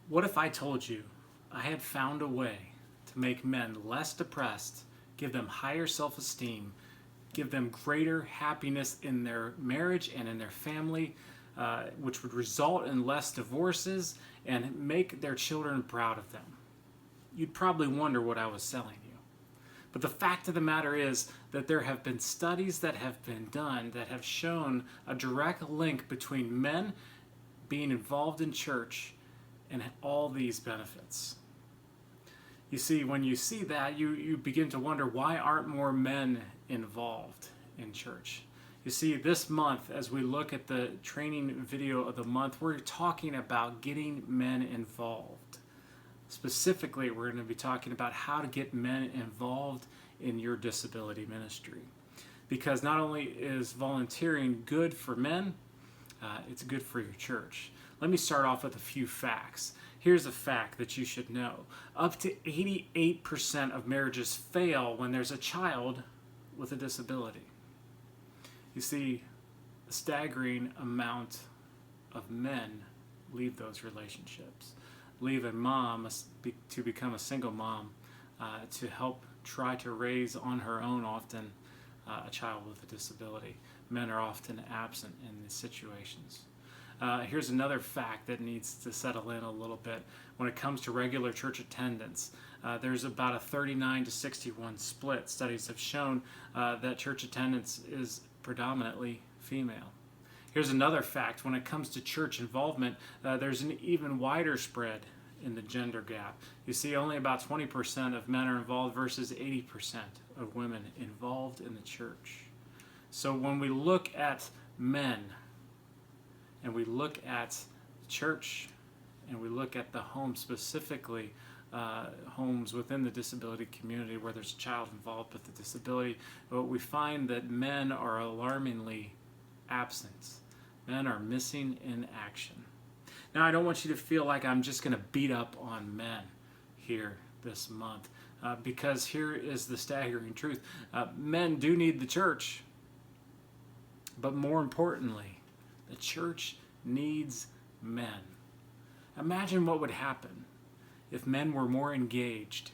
What if I told you I had found a way to make men less depressed, give them higher self esteem, give them greater happiness in their marriage and in their family, which would result in less divorces and make their children proud of them? You'd probably wonder what I was selling you. But the fact of the matter is that there have been studies that have been done that have shown a direct link between men being involved in church and all these benefits. You see, when you see that, you begin to wonder, why aren't more men involved in church? You see, this month, as we look at the training video of the month, we're talking about getting men involved. Specifically, we're going to be talking about how to get men involved in your disability ministry. Because not only is volunteering good for men, it's good for your church. Let me start off with a few facts. Here's a fact that you should know. Up to 88% of marriages fail when there's a child with a disability. You see, a staggering amount of men leave those relationships, leave a mom to become a single mom, to help try to raise on her own often a child with a disability. Men are often absent in these situations. Here's another fact that needs to settle in a little bit. When it comes to regular church attendance, there's about a 39 to 61 split. Studies have shown that church attendance is predominantly female. Here's another fact. When it comes to church involvement, there's an even wider spread in the gender gap. You see, only about 20% of men are involved versus 80% of women involved in the church. So when we look at men, and we look at the church, and we look at the home specifically, homes within the disability community where there's a child involved with a disability, but we find that men are alarmingly absent. Men are missing in action. Now, I don't want you to feel like I'm just going to beat up on men here this month, because here is the staggering truth. Men do need the church, but more importantly, the church needs men. Imagine what would happen if men were more engaged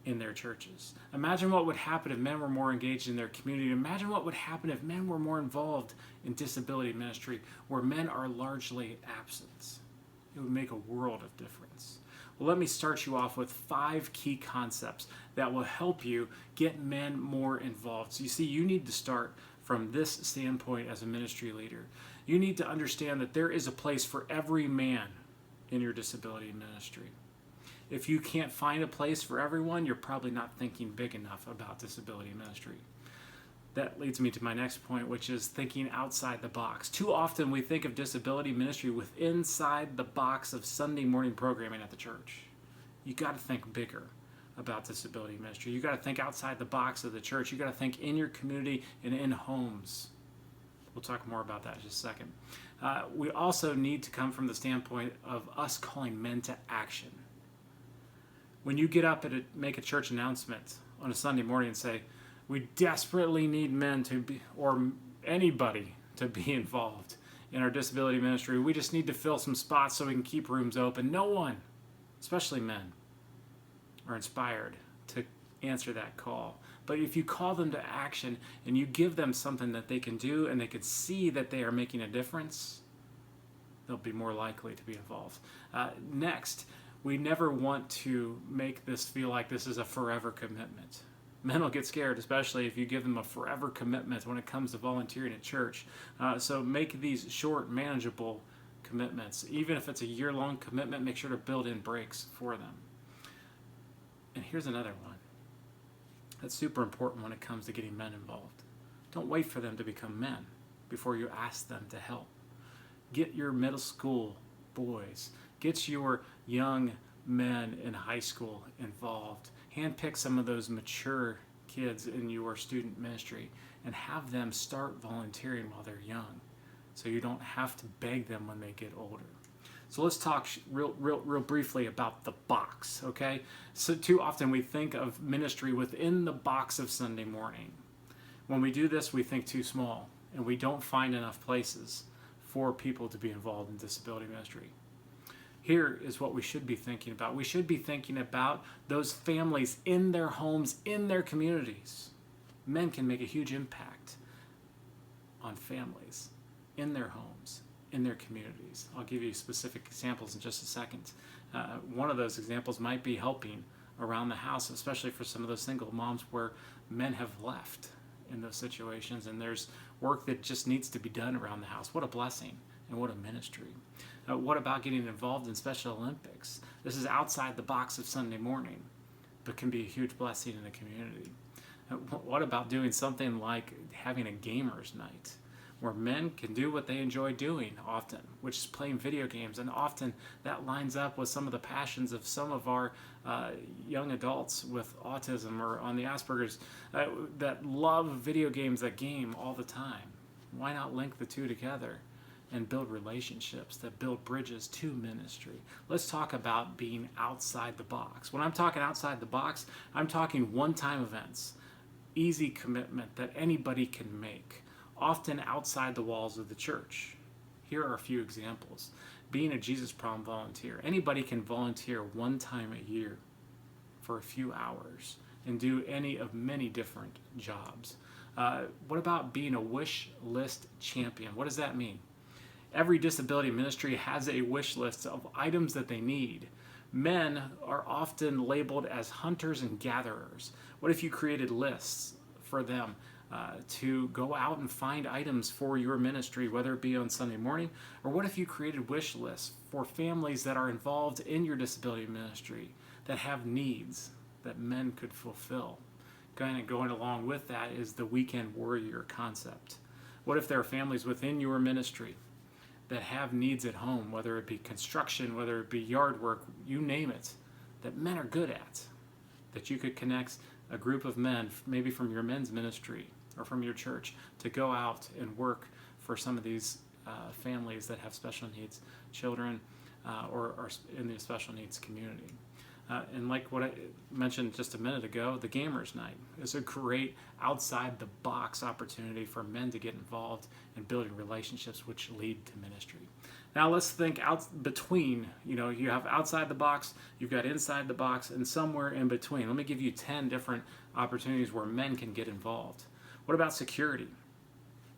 in their churches. Imagine what would happen if men were more engaged in their community. Imagine what would happen if men were more involved in disability ministry, where men are largely absent. It would make a world of difference. Well, let me start you off with 5 key concepts that will help you get men more involved. So you see, you need to start from this standpoint as a ministry leader. You need to understand that there is a place for every man in your disability ministry. If you can't find a place for everyone, you're probably not thinking big enough about disability ministry. That leads me to my next point, which is thinking outside the box. Too often we think of disability ministry with inside the box of Sunday morning programming at the church. You got to think bigger about disability ministry. You got to think outside the box of the church. You got to think in your community and in homes. We'll talk more about that in just a second. We also need to come from the standpoint of us calling men to action. When you get up and make a church announcement on a Sunday morning and say, we desperately need men to be, or anybody to be involved in our disability ministry. We just need to fill some spots so we can keep rooms open. No one, especially men, are inspired to answer that call. But if you call them to action and you give them something that they can do and they can see that they are making a difference, they'll be more likely to be involved. Next, we never want to make this feel like this is a forever commitment. Men will get scared, especially if you give them a forever commitment when it comes to volunteering at church. So make these short, manageable commitments. Even if it's a year-long commitment, make sure to build in breaks for them. And here's another one that's super important when it comes to getting men involved. Don't wait for them to become men before you ask them to help. Get your middle school boys, get your young men in high school involved. Handpick some of those mature kids in your student ministry and have them start volunteering while they're young, so you don't have to beg them when they get older. So let's talk real briefly about the box, okay? So too often we think of ministry within the box of Sunday morning. When we do this, we think too small, and we don't find enough places for people to be involved in disability ministry. Here is what we should be thinking about. We should be thinking about those families in their homes, in their communities. Men can make a huge impact on families in their homes, in their communities. I'll give you specific examples in just a second. One of those examples might be helping around the house, especially for some of those single moms where men have left in those situations, and there's work that just needs to be done around the house. What a blessing and what a ministry. What about getting involved in Special Olympics? This is outside the box of Sunday morning, but can be a huge blessing in the community. What about doing something like having a gamers night, where men can do what they enjoy doing often, which is playing video games, and often that lines up with some of the passions of some of our young adults with autism or on the Asperger's that love video games, that game all the time. Why not link the two together and build relationships that build bridges to ministry? Let's talk about being outside the box. When I'm talking outside the box, I'm talking one-time events, easy commitment that anybody can make, often outside the walls of the church. Here are a few examples. Being a Jesus Prom volunteer. Anybody can volunteer one time a year for a few hours and do any of many different jobs. What about being a wish list champion? What does that mean? Every disability ministry has a wish list of items that they need. Men are often labeled as hunters and gatherers. What if you created lists for them to go out and find items for your ministry, whether it be on Sunday morning, or what if you created wish lists for families that are involved in your disability ministry that have needs that men could fulfill? Kind of going along with that is the weekend warrior concept. What if there are families within your ministry that have needs at home, whether it be construction, whether it be yard work, you name it, that men are good at, that you could connect a group of men, maybe from your men's ministry or from your church, to go out and work for some of these families that have special needs children or are in the special needs community. And like what I mentioned just a minute ago, the Gamers Night is a great outside the box opportunity for men to get involved in building relationships which lead to ministry. Now let's think out between, you have outside the box, you've got inside the box, and somewhere in between. Let me give you 10 different opportunities where men can get involved. What about security?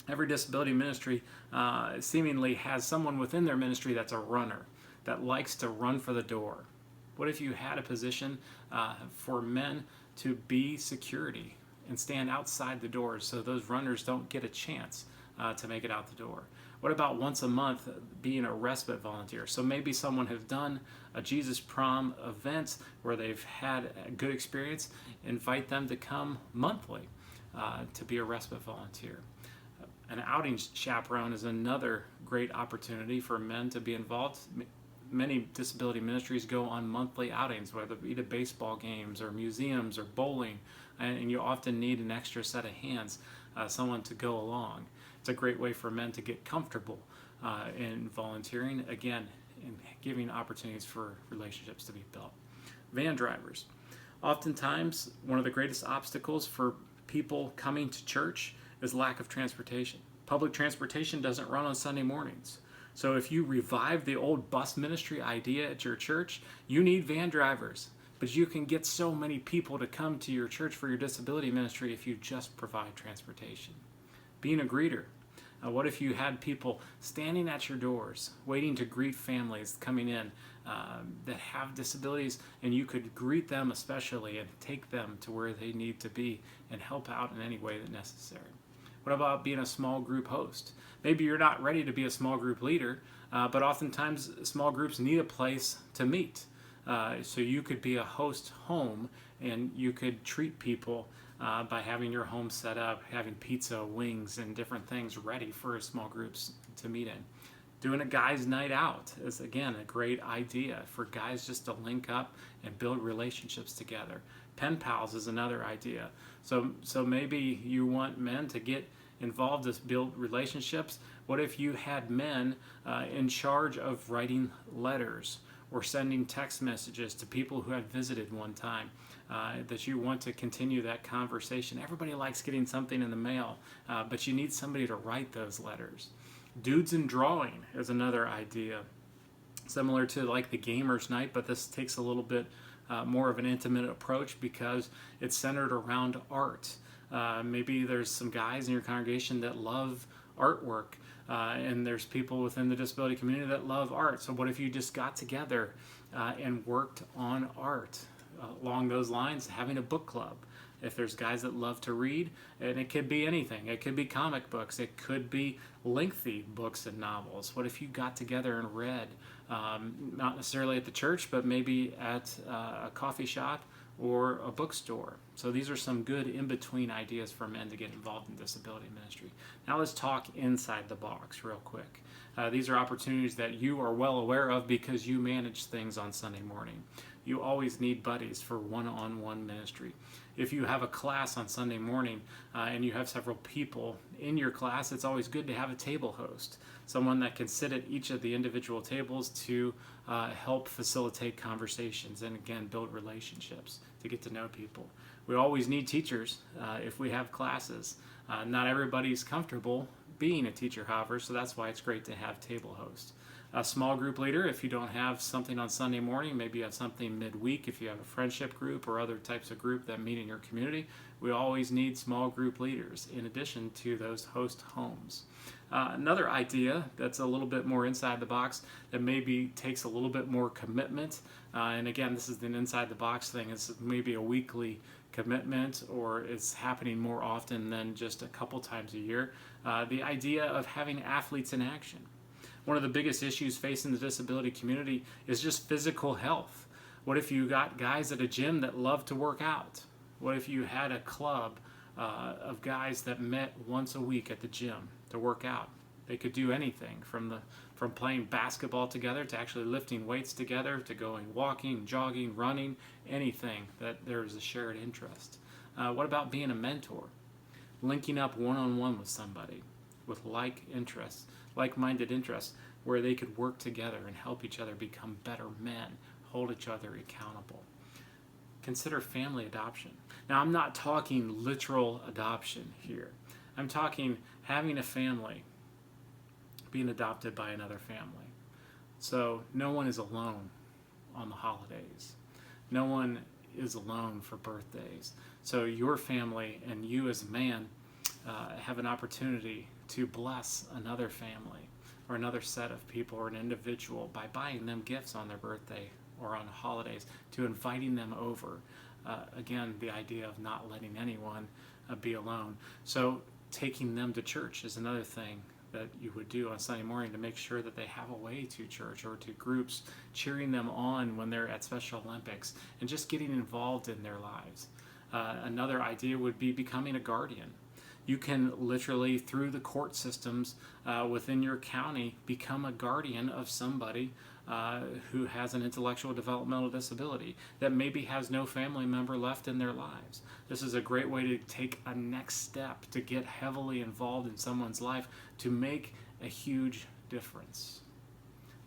Every disability ministry seemingly has someone within their ministry that's a runner, that likes to run for the door. What if you had a position for men to be security and stand outside the doors so those runners don't get a chance to make it out the door? What about once a month being a respite volunteer? So maybe someone has done a Jesus Prom event where they've had a good experience. Invite them to come monthly to be a respite volunteer. An outing chaperone is another great opportunity for men to be involved. Many disability ministries go on monthly outings, whether it be to baseball games or museums or bowling, and you often need an extra set of hands, someone to go along. It's a great way for men to get comfortable in volunteering, again, in giving opportunities for relationships to be built. Van drivers. Oftentimes, one of the greatest obstacles for people coming to church is lack of transportation. Public transportation doesn't run on Sunday mornings. So if you revive the old bus ministry idea at your church, you need van drivers. But you can get so many people to come to your church for your disability ministry if you just provide transportation. Being a greeter. What if you had people standing at your doors, waiting to greet families coming in that have disabilities, and you could greet them especially and take them to where they need to be and help out in any way that's necessary? What about being a small group host? Maybe you're not ready to be a small group leader, but oftentimes small groups need a place to meet. So you could be a host home, and you could treat people by having your home set up, having pizza, wings, and different things ready for small groups to meet in. Doing a guys' night out is, again, a great idea for guys just to link up and build relationships together. Pen pals is another idea. So maybe you want men to get involved to build relationships. What if you had men in charge of writing letters or sending text messages to people who had visited one time, that you want to continue that conversation? Everybody likes getting something in the mail, but you need somebody to write those letters. Dudes in drawing is another idea. similar to like the gamers night, but this takes a little bit more of an intimate approach because it's centered around art. Maybe there's some guys in your congregation that love artwork, and there's people within the disability community that love art. So what if you just got together and worked on art? Along those lines, having a book club. If there's guys that love to read, and it could be anything. It could be comic books. It could be lengthy books and novels. What if you got together and read, not necessarily at the church, but maybe at a coffee shop or a bookstore? So these are some good in-between ideas for men to get involved in disability ministry. Now let's talk inside the box real quick. These are opportunities that you are well aware of because you manage things on Sunday morning. You always need buddies for one-on-one ministry. If you have a class on Sunday morning and you have several people in your class, it's always good to have a table host, someone that can sit at each of the individual tables to help facilitate conversations and, again, build relationships to get to know people. We always need teachers if we have classes. Not everybody's comfortable being a teacher, however, so that's why it's great to have table hosts. A small group leader, if you don't have something on Sunday morning, maybe you have something midweek, if you have a friendship group or other types of group that meet in your community, we always need small group leaders in addition to those host homes. Another idea that's a little bit more inside the box that maybe takes a little bit more commitment, and again, this is an inside the box thing, it's maybe a weekly commitment or it's happening more often than just a couple times a year, the idea of having athletes in action. One of the biggest issues facing the disability community is just physical health. What if you got guys at a gym that love to work out? What if you had a club of guys that met once a week at the gym to work out? They could do anything from playing basketball together to actually lifting weights together to going walking, jogging, running, anything that there's a shared interest. What about being a mentor? Linking up one-on-one with somebody with like-minded interests, where they could work together and help each other become better men, hold each other accountable. Consider family adoption. Now, I'm not talking literal adoption here. I'm talking having a family being adopted by another family. So no one is alone on the holidays. No one is alone for birthdays. So your family and you as a man have an opportunity to bless another family or another set of people or an individual by buying them gifts on their birthday or on holidays, to inviting them over. Again, the idea of not letting anyone be alone. So taking them to church is another thing that you would do on Sunday morning to make sure that they have a way to church or to groups, cheering them on when they're at Special Olympics and just getting involved in their lives. Another idea would be becoming a guardian. You can literally, through the court systems within your county, become a guardian of somebody who has an intellectual developmental disability that maybe has no family member left in their lives. This is a great way to take a next step to get heavily involved in someone's life to make a huge difference.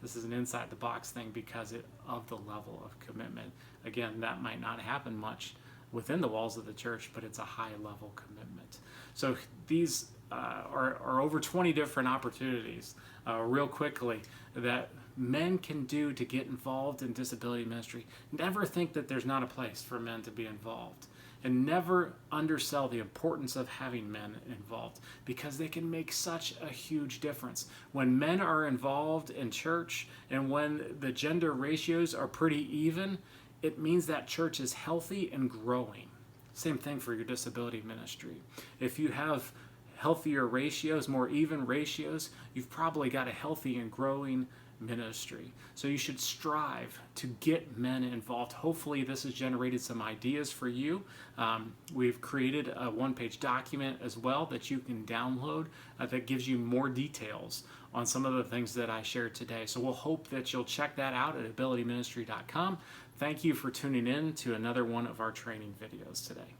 This is an inside the box thing because of the level of commitment. Again, that might not happen much within the walls of the church, but it's a high level commitment. So these are over 20 different opportunities, real quickly, that men can do to get involved in disability ministry. Never think that there's not a place for men to be involved. And never undersell the importance of having men involved, because they can make such a huge difference. When men are involved in church and when the gender ratios are pretty even, it means that church is healthy and growing. Same thing for your disability ministry. If you have healthier ratios, more even ratios, you've probably got a healthy and growing ministry. So you should strive to get men involved. Hopefully this has generated some ideas for you. We've created a one-page document as well that you can download that gives you more details on some of the things that I shared today. So we'll hope that you'll check that out at abilityministry.com. Thank you for tuning in to another one of our training videos today.